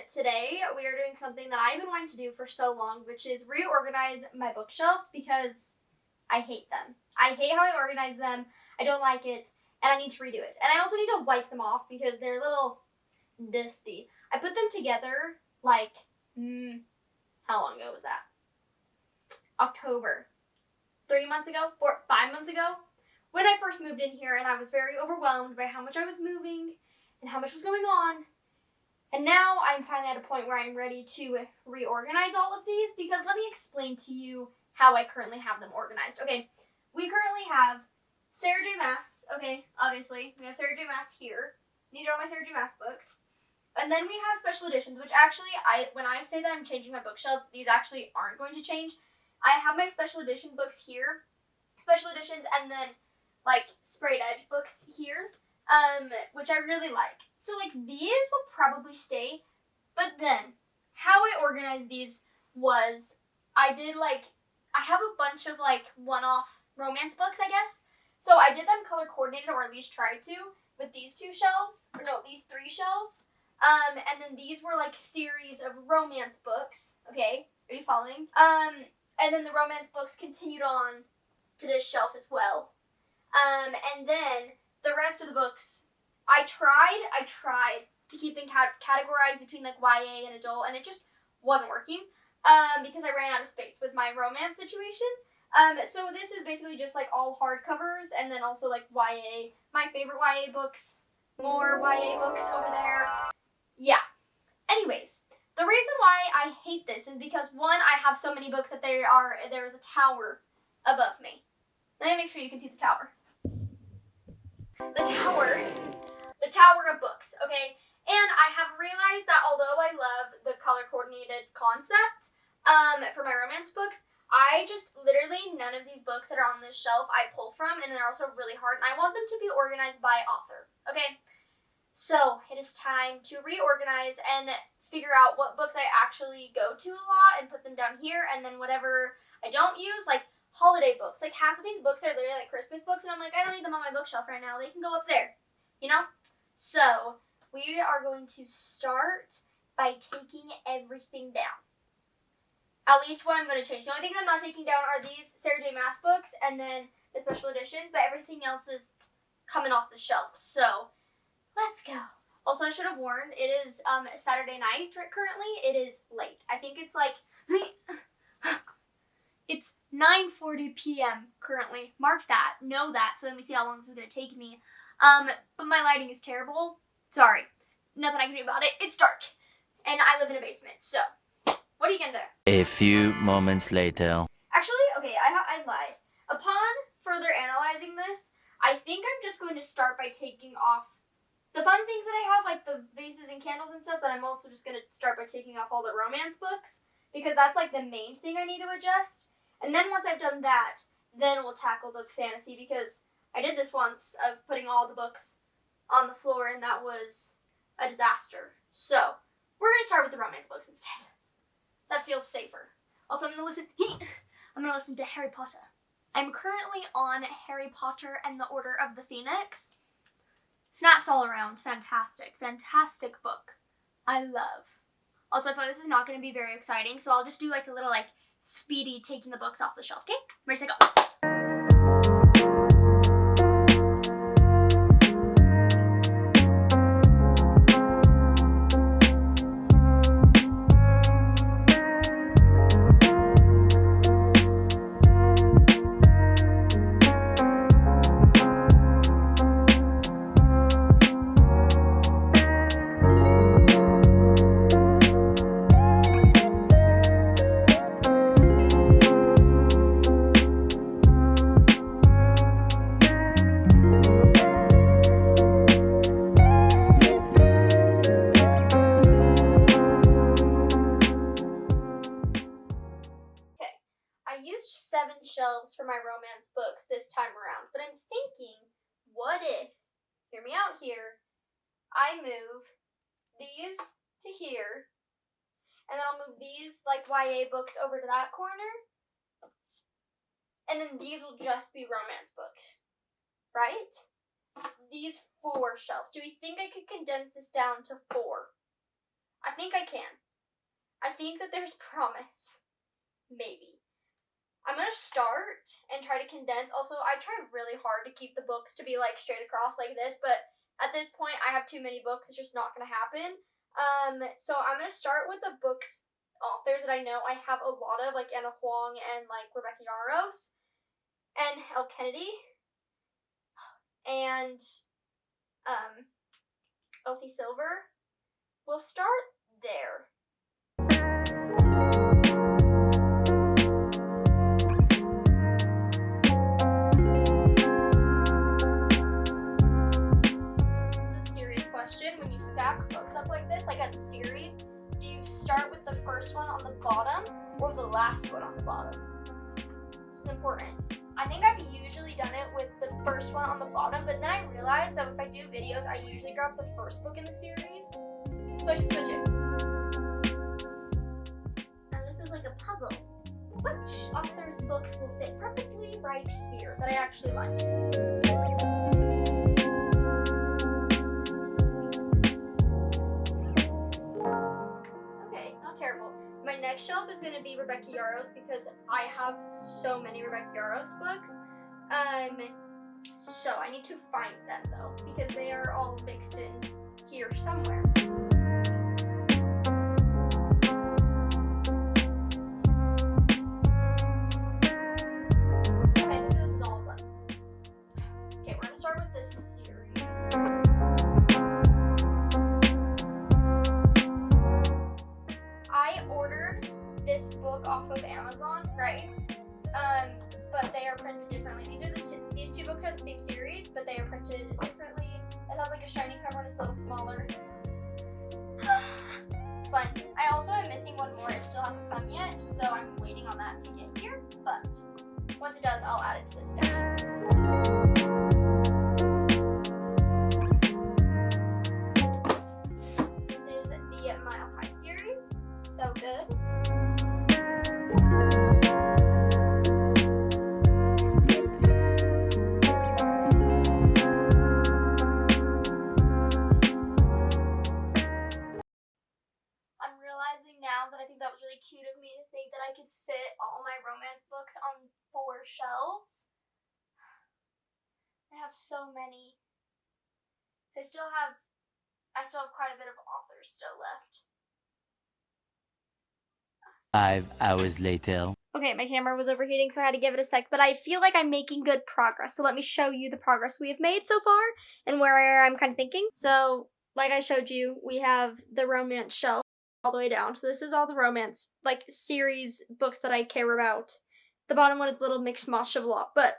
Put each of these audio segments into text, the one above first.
Today we are doing something that I've been wanting to do for so long, which is reorganize my bookshelves because I hate them. I hate how I organize them. I don't like it, and I need to redo it. And I also need to wipe them off because they're a little dusty. I put them together like, how long ago was that? October. 3 months ago? 5 months ago? When I first moved in here, and I was very overwhelmed by how much I was moving and how much was going on. And now I'm finally at a point where I'm ready to reorganize all of these because let me explain to you how I currently have them organized. Okay, we currently have Sarah J. Maas. Okay, obviously. We have Sarah J. Maas here. These are all my Sarah J. Maas books. And then we have special editions, which actually, when I say that I'm changing my bookshelves, these actually aren't going to change. I have my special edition books here. Special editions and then, like, sprayed edge books here. Which I really like. So, like, these will probably stay, but then, how I organized these was, I have a bunch of, like, one-off romance books, I guess, so I did them color-coordinated, or at least tried to, with these these 3 shelves, and then these were, like, series of romance books, okay, are you following? And then the romance books continued on to this shelf as well, and then the rest of the books, I tried to keep them categorized between like YA and adult, and it just wasn't working because I ran out of space with my romance situation. So this is basically just like all hardcovers, and then also like YA, my favorite YA books, more YA books over there. Yeah. Anyways, the reason why I hate this is because one, I have so many books that there is a tower above me. Let me make sure you can see the tower. The tower of books, okay? And I have realized that although I love the color-coordinated concept for my romance books, I just literally, none of these books that are on this shelf I pull from, and they're also really hard, and I want them to be organized by author, okay? So, it is time to reorganize and figure out what books I actually go to a lot and put them down here, and then whatever I don't use, like holiday books. Like, half of these books are literally like Christmas books, and I'm like, I don't need them on my bookshelf right now. They can go up there, you know? So, we are going to start by taking everything down. At least what I'm going to change. The only things I'm not taking down are these Sarah J. Maas books and then the special editions, but everything else is coming off the shelf. So, let's go. Also, I should have warned, it is Saturday night currently. It is late. I think it's like... It's 9:40 p.m. currently. Mark that. Know that, so then we see how long this is going to take me. But my lighting is terrible. Sorry. Nothing I can do about it. It's dark. And I live in a basement, so what are you going to do? A few moments later. Actually, okay, I lied. Upon further analyzing this, I think I'm just going to start by taking off the fun things that I have, like the vases and candles and stuff, but I'm also just going to start by taking off all the romance books, because that's like the main thing I need to adjust. And then once I've done that, then we'll tackle the fantasy, because I did this once of putting all the books on the floor, and that was a disaster. So, we're going to start with the romance books instead. That feels safer. Also, I'm going to listen to Harry Potter. I'm currently on Harry Potter and the Order of the Phoenix. Snaps all around. Fantastic. Fantastic book. I love. Also, I thought this is not going to be very exciting, so I'll just do like a little like speedy taking the books off the shelf, okay? Ready, set, go. Shelves for my romance books this time around, but I'm thinking, what if, hear me out here, I move these to here, and then I'll move these like YA books over to that corner, and then these will just be romance books, right? These 4 shelves. Do we think I could condense this down to 4? I think I can. I think that there's promise. Maybe. I'm gonna start and try to condense. Also, I tried really hard to keep the books to be like straight across like this, but at this point I have too many books. It's just not gonna happen. So I'm gonna start with the books authors that I know I have a lot of, like Anna Huang and like Rebecca Yarros and Elle Kennedy and Elsie Silver. We'll start there. This is a serious question. When you stack books up like this, like as a series, do you start with the first one on the bottom or the last one on the bottom? This is important. I think I've usually done it with the first one on the bottom, but then I realized that if I do videos, I usually grab the first book in the series, so I should switch it. Now this is like a puzzle. Which author's books will fit perfectly right here that I actually like? Okay, not terrible. My next shelf is going to be Rebecca Yarros because I have so many Rebecca Yarros books. So I need to find them though because they are all mixed in here somewhere. Okay, I think this is all of them. Okay, we're going to start with this series. I ordered this book off of Amazon, right? But they are printed differently. These two books are the same series, but they are printed differently. It has like a shiny cover and it's a little smaller. It's fine. I also am missing one more. It still hasn't come yet, so I'm waiting on that to get here. But once it does, I'll add it to this stack. This is the Mile High series. So good. Now that I think that was really cute of me to think that I could fit all my romance books on 4 shelves. I have so many. I still have quite a bit of authors still left. 5 hours later. Okay, my camera was overheating, so I had to give it a sec, but I feel like I'm making good progress. So let me show you the progress we have made so far and where I'm kind of thinking. So, like I showed you, we have the romance shelf all the way down. So this is all the romance, like, series books that I care about. The bottom one is a little mixed mosh of a lot, but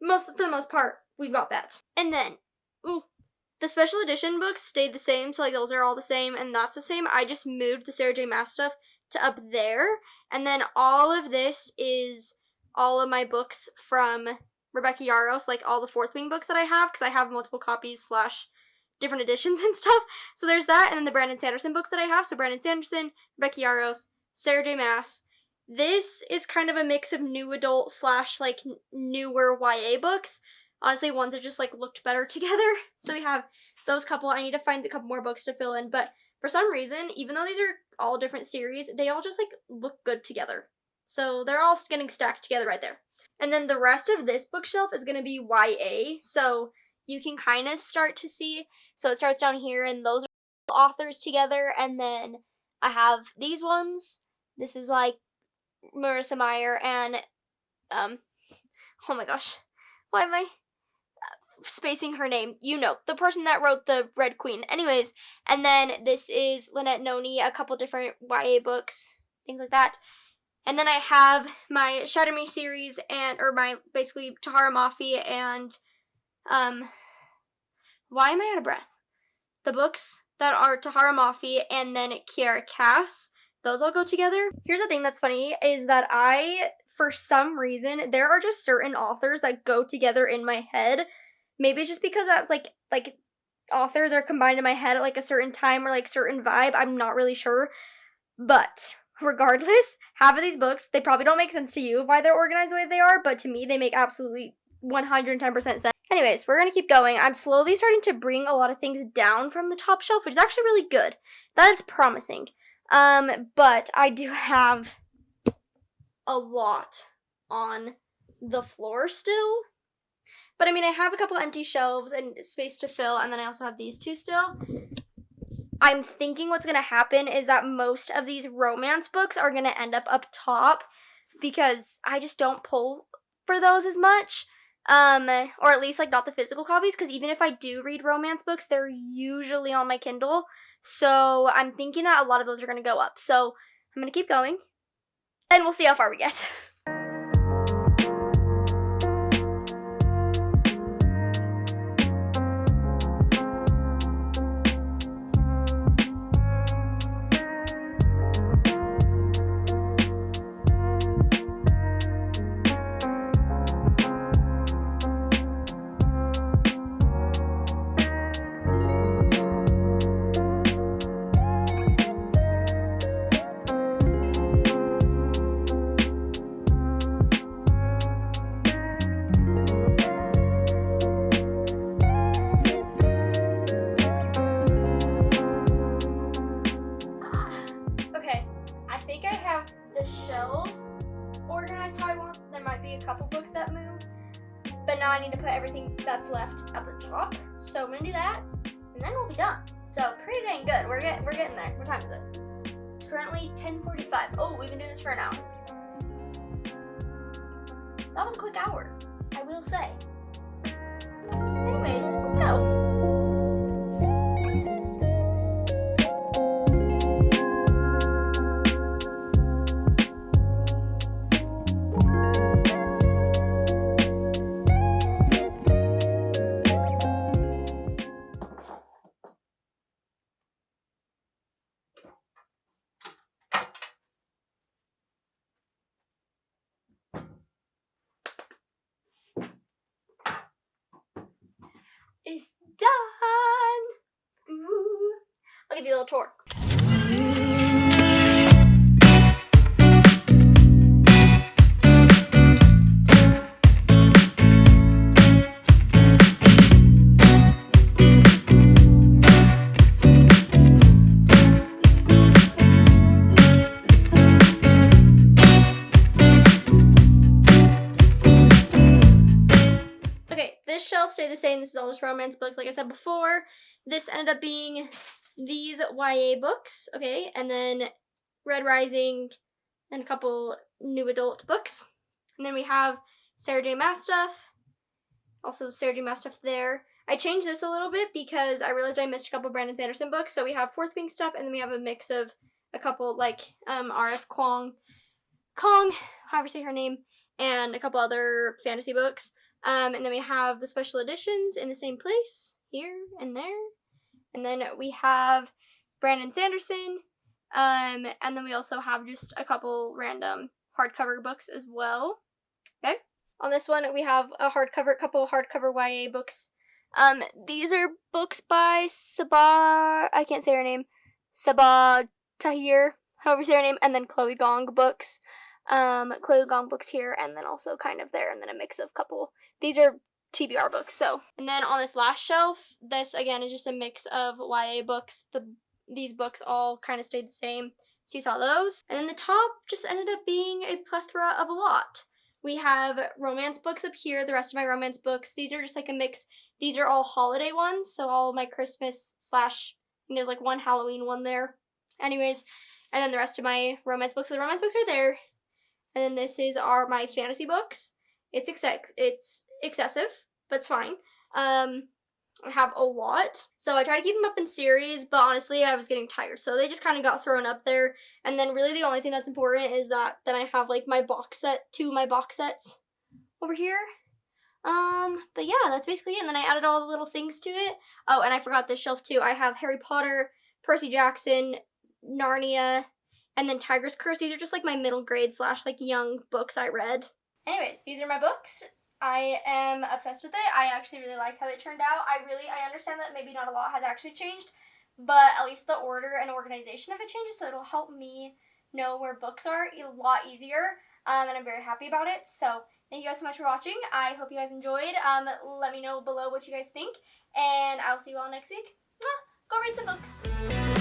for the most part, we've got that. And then, the special edition books stayed the same, so like those are all the same, and that's the same. I just moved the Sarah J. Maas stuff to up there, and then all of this is all of my books from Rebecca Yarros, like all the Fourth Wing books that I have, because I have multiple copies / different editions and stuff. So there's that, and then the Brandon Sanderson books that I have. So Brandon Sanderson, Rebecca Yarros, Sarah J. Maas. This is kind of a mix of new adult / like newer YA books. Honestly, ones that just like looked better together. So we have those couple. I need to find a couple more books to fill in, but for some reason, even though these are all different series, they all just like look good together. So they're all getting stacked together right there. And then the rest of this bookshelf is going to be YA. So you can kind of start to see. So it starts down here, and those are authors together. And then I have these ones. This is like Marissa Meyer and, oh my gosh, why am I spacing her name? You know, the person that wrote the Red Queen. Anyways, and then this is Lynette Noni, a couple different YA books, things like that. And then I have my Shatter Me series or my basically Tahara Mafi and, why am I out of breath? The books that are Tahara Mafi and then Kiara Cass, those all go together. Here's the thing that's funny is that for some reason, there are just certain authors that go together in my head. Maybe it's just because that's like authors are combined in my head at like a certain time or like certain vibe. I'm not really sure. But regardless, half of these books, they probably don't make sense to you why they're organized the way they are, but to me, they make absolutely 110% sense. Anyways, we're gonna keep going. I'm slowly starting to bring a lot of things down from the top shelf, which is actually really good. That is promising. But I do have a lot on the floor still. But I mean, I have a couple empty shelves and space to fill, and then I also have these two still. I'm thinking what's gonna happen is that most of these romance books are gonna end up top because I just don't pull for those as much. Or at least like not the physical copies, because even if I do read romance books, they're usually on my Kindle. So I'm thinking that a lot of those are gonna go up. So I'm gonna keep going, and we'll see how far we get. Okay, I think I have the shelves organized how I want. There might be a couple books that move, but now I need to put everything that's left at the top. So I'm gonna do that, and then we'll be done. So pretty dang good. We're getting there. What time is it? It's currently 10:45. Oh, we've been doing this for an hour. That was a quick hour, I will say. Anyways, let's go. It's done. Ooh. I'll give you a little tour. This shelf stayed the same. This is all just romance books, like I said before. This ended up being these YA books, okay, and then Red Rising and a couple new adult books. And then we have Sarah J. Maas stuff, also Sarah J. Maas stuff there. I changed this a little bit because I realized I missed a couple Brandon Sanderson books, so we have Fourth Wing stuff, and then we have a mix of a couple, like, R.F. Kong, however you say her name, and a couple other fantasy books. And then we have the special editions in the same place, here and there. And then we have Brandon Sanderson. And then we also have just a couple random hardcover books as well. Okay. On this one, we have a couple hardcover YA books. These are books by Sabah, I can't say her name, Sabah Tahir, however you say her name, and then Chloe Gong books. Chloe Gong books here, and then also kind of there, and then a mix of couple. These are TBR books, so. And then on this last shelf, this again is just a mix of YA books. These books all kind of stayed the same, so you saw those. And then the top just ended up being a plethora of a lot. We have romance books up here, the rest of my romance books. These are just like a mix. These are all holiday ones, so all my Christmas / there's like one Halloween one there. Anyways, and then the rest of my romance books. So the romance books are there. And then this are my fantasy books. It's excessive, but it's fine. I have a lot. So I try to keep them up in series, but honestly, I was getting tired. So they just kind of got thrown up there. And then really the only thing that's important is that then I have like my box set, 2 of my box sets over here. But yeah, that's basically it. And then I added all the little things to it. Oh, and I forgot this shelf too. I have Harry Potter, Percy Jackson, Narnia, and then Tiger's Curse. These are just like my middle grade / like young books I read. Anyways, these are my books. I am obsessed with it. I actually really like how they turned out. I understand that maybe not a lot has actually changed, but at least the order and organization of it changes, so it'll help me know where books are a lot easier, and I'm very happy about it. So Thank you guys so much for watching. I hope you guys enjoyed. Let me know below what you guys think, and I'll see you all next week. Go read some books.